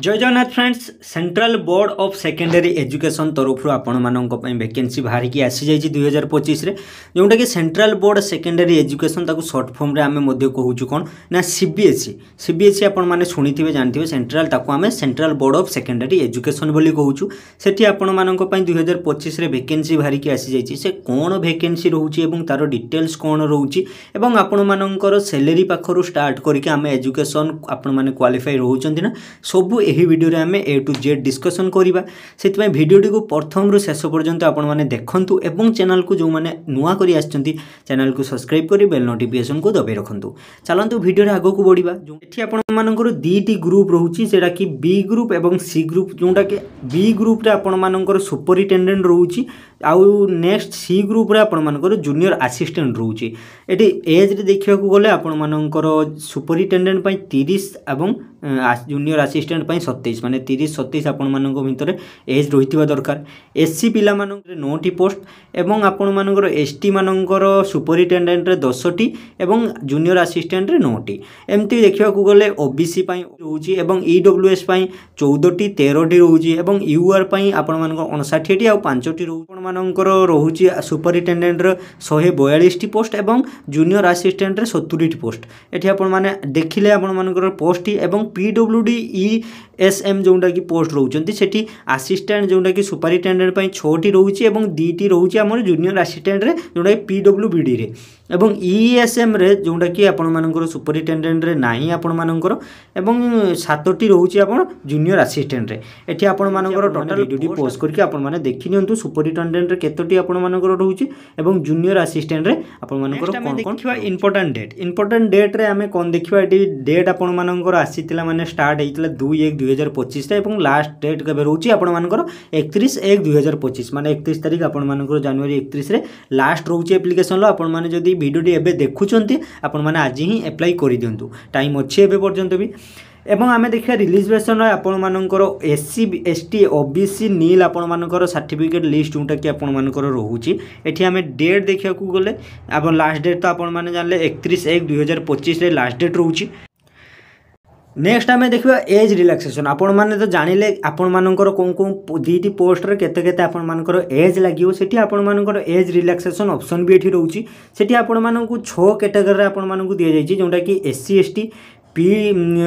जय Jagannath friends central board of secondary education तरफ आपण वैकेंसी बाहर की आसी जाइए 2025 रे जोटा कि सेंट्रल बोर्ड सेकेंडरी एजुकेशन ताकू शॉर्ट फॉर्म रे आमे मध्य कहूँ कौन ना सीबीएसई आपण मैंने शुणी जानते सेंट्रल ताकू आमे central board of secondary education बोली कहूँ सेठी आपण मानक 2025 रे वैकेंसी बाहर की आसी जाइए से कौन वैकेंसी रोचे तार डिटेल्स कौन रोचे आपण मानकर सैलरी पाखर स्टार्ट करके आमे एजुकेशन आपण माने क्वालिफाई रोचंती ना सबू यही वीडियो रे आमे ए टू जेड डिस्कशन करिबा सेति वीडियोटी को प्रथम रु शेष पर्यंत आपण माने देखंतु एवं चैनल को जो माने नुआ करी आछंती चैनल को सब्सक्राइब करी बेल नोटिफिकेशन को दबे रखंतु। चलंतु वीडियो रे आगो को बढ़िबा। एठी आपण मानकर दीटी ग्रुप रहउची जेडा कि बी ग्रुप एवं सी ग्रुप जोटा कि बी ग्रुप रे आपण मानकर सुपरिटेंडेंट रहउची आउ नेक्स्ट सी ग्रुप रे आपण मानकर जूनियर असिस्टेंट रहउची। एठी एज रे देखिया को गले आपण मानकर सुपरिटेंडेंट पई 30 एवं जूनियर असिस्टेंट पई 27 माने 30 27 आपण मानक भितर एज रहितबा दरकार। एससी पिला मानकर 9टी पोस्ट एवं आपण मानकर एसटी मानकर सुपरिटेंडेंट रे 10टी एवं जूनियर असिस्टेंट रे 9टी एमती देखिया को गले ओबीसी पई रहउची एवं ईडब्ल्यूएस पई 14टी 13टी रहउची एवं यूआर पई आपण मानकर 59टी आ 5टी रहउ मानकर रहउची सुपरिटेंडेंट रे 142टी पोस्ट एवं जूनियर असिस्टेंट रे 70टी पोस्ट। एठी आपण माने देखिले आपण मानकर पोस्ट एवं पीडब्ल्यूडी ईएसएम जोटा कि पोस्ट रोचंती सेठी असिस्टेंट जोटा कि सुपरिटेंडेंट पई 6टी रहउची एवं 2टी रहउची हमर जूनियर असिस्टेंट रे जोटा कि पीडब्ल्यूबीडी रे एवं ईएसएम रे जोटा कि आपण मानकर सुपरिटेंडेंट रे नाही आपण मानकर एवं 7टी रहउची आपण जूनियर असिस्टेंट रे। एठी आपण मानकर टोटल वीडियोटी पोस्ट करके आपण माने देखि नियंतु सुपरिटेंडेंट रे केतोटी आपण मानकर रहउची एवं जूनियर असिस्टेंट रे आपण मानकर कोन कोन देखिबा इंपोर्टेंट डेट रे हमें कोन देखिबा एठी डेट आपण मानकर आसीतिला माने स्टार्ट हेतिला 2/1/2025 रे एवं लास्ट डेट केबे रहउची आपण मानकर 31/1/2025 माने 31 तारिख आपण मानकर जनवरी 31 रे लास्ट रहउची एप्लीकेशन लो। आपण माने जदी वीडियोटी एबे देखुचंती आपण माने आज ही अप्लाई करि दियंतु टाइम अछि एबे पर्यंत भी। एवं आमे देखिया रिलीजेशन आपण मानकर एससी एसटी ओबीसी नील आपण मानकर सर्टिफिकेट लिस्ट जोटा कि आपण मानकर रहउची। एठी आमे डेट देखिया को गले आपण लास्ट डेट तो आपण माने जानले 31/1/2025 रे लास्ट डेट रहउची। नेक्स्ट आमे देखिबा एज रिलैक्सेशन आपण माने तो जानिले आपण मानकर कोन कोन दीटी पोस्ट रे केते केते आपण मानकर एज लागियो सेठी आपण मानकर एज रिलैक्सेशन ऑप्शन भी एठी रहउची। सेठी आपण मानकु 6 कैटेगरी रे आपण मानकु दिया जाईची जोटा कि SC ST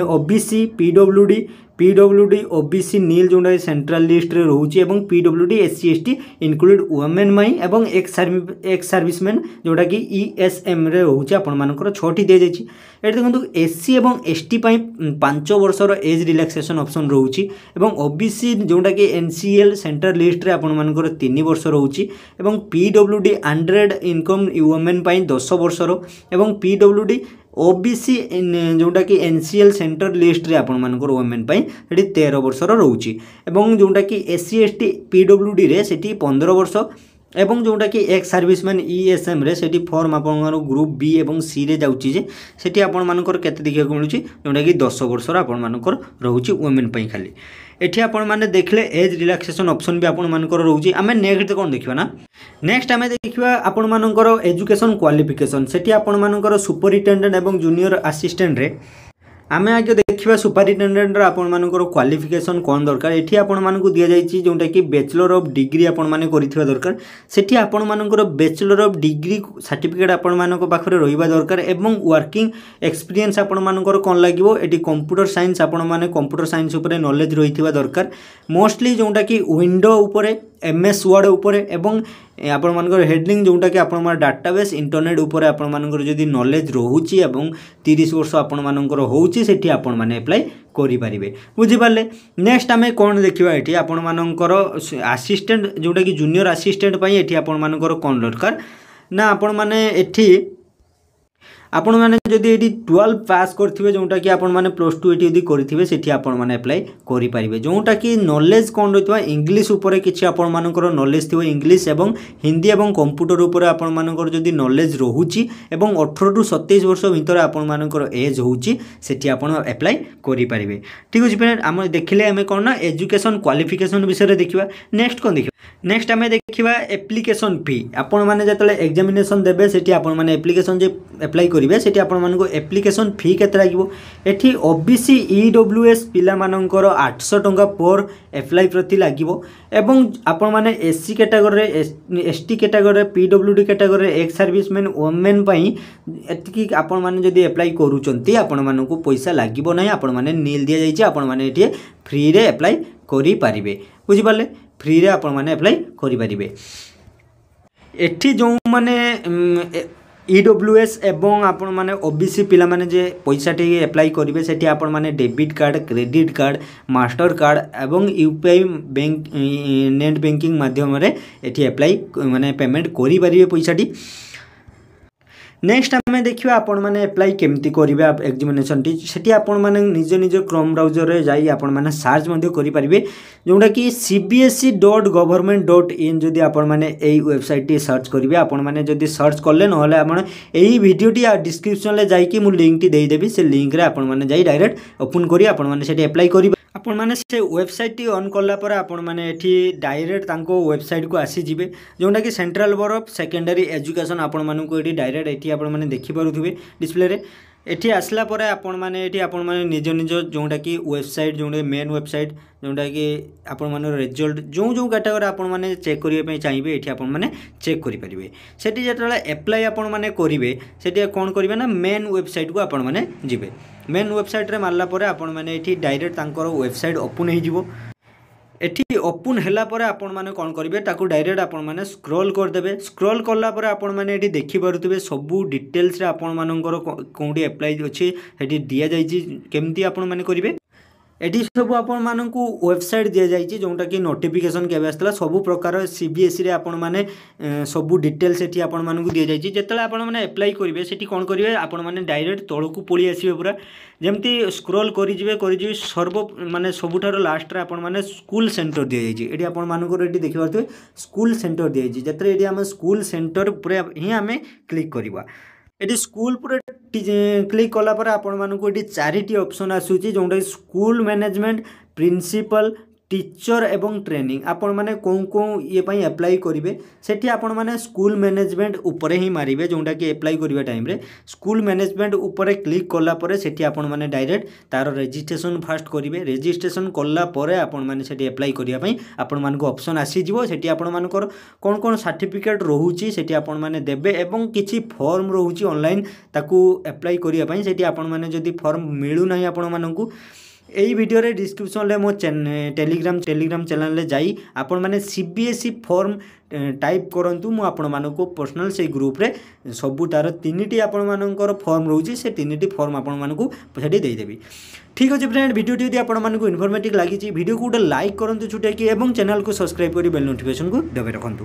OBC PWD OBC नील जोटा सेंट्रल लिस्ट रे रहउची एवं PWD SC ST include women माई एवं एक्स सर्विसमैन जोटा कि ईएसएम रे रहउची आपण मानकर 6टी दे जाईची। एठी देखंतु एससी एवं एसटी पई 5 वर्षर एज रिलैक्सेशन ऑप्शन रहउची एवं ओबीसी जोटा कि एनसीएल सेंट्रल लिस्ट रे आपण मानकर 3 वर्ष रहउची एवं पीडब्ल्यूडी 100 इनकम वुमेन पई 10 वर्षर एवं पीडब्ल्यूडी ओबीसी जोटा कि एनसीएल सेंटर लिस्ट रे आपण मानकर वुमेन पई सेठी 13 वर्षर रहउची एवं जोटा कि एससी एसटी पीडब्ल्यूडी रे सेठी 15 वर्ष एवं जोटा कि एक्स सर्विसमैन ईएसएम रे सेठी फॉर्म आपण ग्रुप बी एवं सी रे जाउची जे सेठी आपण मानकर केते देखिया को मिलुची जोटा कि 10 वर्षर आपण मानकर रहउची वुमेन पई खाली। एठी आपण माने देखले एज रिलैक्सेशन ऑप्शन भी आपण मानकर रहउची। आमे नेक्स्ट कोन देखिबा ना नेक्स्ट आमे देखिबा आपण मानकर एजुकेशन क्वालिफिकेशन सेठी आपण मानकर सुपरिटेंडेंट एवं जूनियर असिस्टेंट रे आमे आगे देखिबा सुपरिटेंडेंट रा आपण मानकर क्वालिफिकेशन कोन दरकार। एठी आपण मानकु दिया जाईची जोटा कि बैचलर ऑफ डिग्री आपण माने करिथिबा दरकार। सेठी आपण मानकर बैचलर ऑफ डिग्री सर्टिफिकेट आपण मानक पाखरे रहिबा दरकार एवं वर्किंग एक्सपीरियंस आपण मानकर कोन लागिवो एठी कंप्यूटर साइंस आपण माने कंप्यूटर साइंस ऊपर नॉलेज रहिथिबा दरकार मोस्टली जोटा कि विंडो ऊपर एमएस वर्ड ऊपर एवं आपण मानकर हेडलिंग जोटा कि आपण मार डाटाबेस इंटरनेट ऊपर आपण मानकर जदी नॉलेज रहउची एवं 30 वर्ष आपण मानकर होउची सेठी आपण माने अप्लाई करि परिबे बुझि पाले। नेक्स्ट आमे कोन देखिबा एठी आपण मानकर असिस्टेंट जोटा कि जूनियर असिस्टेंट पई एठी आपण मानकर कोन दरकार ना आपण माने एठी आपण माने जदी एटी 12 पास करथिबे जोटा कि आपण माने +2 एटी यदि करथिबे सेठी आपण माने अप्लाई करि परिबे जोटा कि नॉलेज कोन रहितबा इंग्लिश ऊपर किछि आपण मानकर नॉलेज थिबो इंग्लिश एवं हिंदी एवं कंप्यूटर ऊपर आपण मानकर जदी नॉलेज रहउची एवं 18 टू 27 वर्ष भितर आपण मानकर एज होउची सेठी आपण अप्लाई करि परिबे। ठीक अछि फ्रेंड हम देखिले हमें कोन ना एजुकेशन क्वालिफिकेशन विषय देखिबा। नेक्स्ट कोन देखिबा नेक्स्ट आमे देखिबा एप्लीकेशन फी आपण माने जतले एग्जामिनेशन देबे सेठी आपण माने एप्लीकेशन जे अप्लाई करेंगे से एप्लिकेशन फी केते लागिवो एठी ओबीसी ईडब्ल्यूएस पिला मानकर 800 टंका पर एप्लाई प्रति लागिवो एवं आपण माने SC category ST category PWD category ex serviceman women पई एतिकी आपण माने जदी एप्लाई करूचंती आपण मानकू पैसा लागिवो नै आपण माने नील दिया जाइछि आपण माने एठी फ्री रे एप्लाई करि पारिबे बुझि पाले फ्री रे आपण माने एप्लाई करि पारिबे एठी जो माने ईडब्ल्यूएस एवं आपण माने ओबीसी पिला माने जे पैसा टी एप्लाई करिवे सेठी आपण माने debit card credit card master card एवं यूपीआई बैंक नेट बैंकिंग माध्यम रे एठी एप्लाई माने पेमेंट करि परिवे पैसा टी नेक्स्ट आम देखा आपण मैंने एप्लाई केमती करेंगे एग्जामिनेशन टी सेठी आपण मैंने निज निज क्रोम ब्राउजर रे जाई आपण मैंने सर्च करेंगे जोटा कि cbse.government.in जदि आपण मैंने यही वेबसाइट टी सर्च करेंगे आपण मैंने जदि सर्च कले ना आपण यही वीडियो टी डिस्क्रिप्शन ले जाइए मुझे लिंक टी देदेवी से लिंक रे आपण मैंने जाई डायरेक्ट ओपन करी आपण मैंने सेठी एप्लाई करेंगे आपण माने से वेबसाइट टी ऑन कला पर आपण माने एठी डायरेक्ट तांको वेबसाइट को आसी जिवे जोंडा कि central board of secondary education आपण मानू को एठी डायरेक्ट एठी आपण माने देखि पारुथिबे डिस्प्ले रे एठी आसला पर आपण माने एठी आपण माने निज निज जोंडा कि वेबसाइट जोंडा मेन वेबसाइट जोंडा कि आपण माने रिजल्ट जो जो कैटेगरी आपण माने चेक करिवे पई चाहिबे एठी आपण माने चेक करि परिबे सेठी जेतला अप्लाई आपण माने करिवे सेठी कोन करिवे ना मेन वेबसाइट को आपण माने जिवे मेन वेबसाइट रे मारला परे आपण माने एठी डायरेक्ट तांकर वेबसाइट ओपन हे जिवो एठी ओपन हैला परे आपण माने कोन करिवे ताकू डायरेक्ट आपण माने स्क्रॉल कर देबे स्क्रॉल करला परे आपण माने एठी देखि पारुथिबे सबु डिटेल्स रे आपण मानकर कोंडी अप्लाई अछि एठी दिया जाइछि केमती आपण माने करिवे एटी सब आपण मानकू वेबसाइट दिया जाइछि जोंटा कि नोटिफिकेशन केबे आस्तला सब प्रकार सीबीएसई रे आपण माने सब डिटेल्स एठी आपण मानकू दिया जाइछि जेतला आपण माने अप्लाई करिवे सेठी कोन करिवे आपण माने डायरेक्ट तळकू पळी आसीबे पूरा जेमती स्क्रॉल करि जिवे सर्व माने सबुठार लास्ट रे आपण माने स्कूल सेंटर दिया जाइछि एठी आपण मानकू एठी देखि पारथि स्कूल सेंटर दिया जाइछि जेतरे एठी हम स्कूल सेंटर पूरा ही हमें क्लिक करबा एटी स्कूल पूरा क्लिक कला पर आपण मानकू एटी चारिटी ऑप्शन आसुची जोंडा स्कूल मैनेजमेंट प्रिंसिपल टीचर एवं ट्रेनिंग आपण माने कोन कोन ये पई अप्लाई करिवे सेठी आपण माने स्कूल मैनेजमेंट ऊपर ही मारिवे जोंडा कि अप्लाई करिवे टाइम रे स्कूल मैनेजमेंट ऊपर क्लिक कला परे सेठी आपण माने डायरेक्ट तार रजिस्ट्रेशन फास्ट करिवे रजिस्ट्रेशन कला परे आपण माने सेठी अप्लाई करिया पई आपण मानको ऑप्शन आसी जिवो सेठी आपण मानकर कोन कोन सर्टिफिकेट रहूची सेठी आपण माने देबे एवं किछि फॉर्म रहूची ऑनलाइन ताकू अप्लाई करिया पई सेठी आपण माने जदी फॉर्म मिलु नाही आपण मानकू यही वीडियो रे डिस्क्रिप्शन ले मो टेलीग्राम चैनल ले जाई आपण माने सीबीएसई फॉर्म टाइप करंतु मु आपण मानको पर्सनल से ग्रुप रे सबु तार तीनिटी आपण मानकर फॉर्म रहउची से तीनिटी फॉर्म आपण मानको सेठी देई देबी ठीक अछि फ्रेंड वीडियो टी यदि आपण मानको इन्फॉर्मेटिव लागि छि वीडियो को लाइक करंतु छुटे कि एवं चैनल को सब्सक्राइब करी बेल नोटिफिकेशन को दबे रखंतु।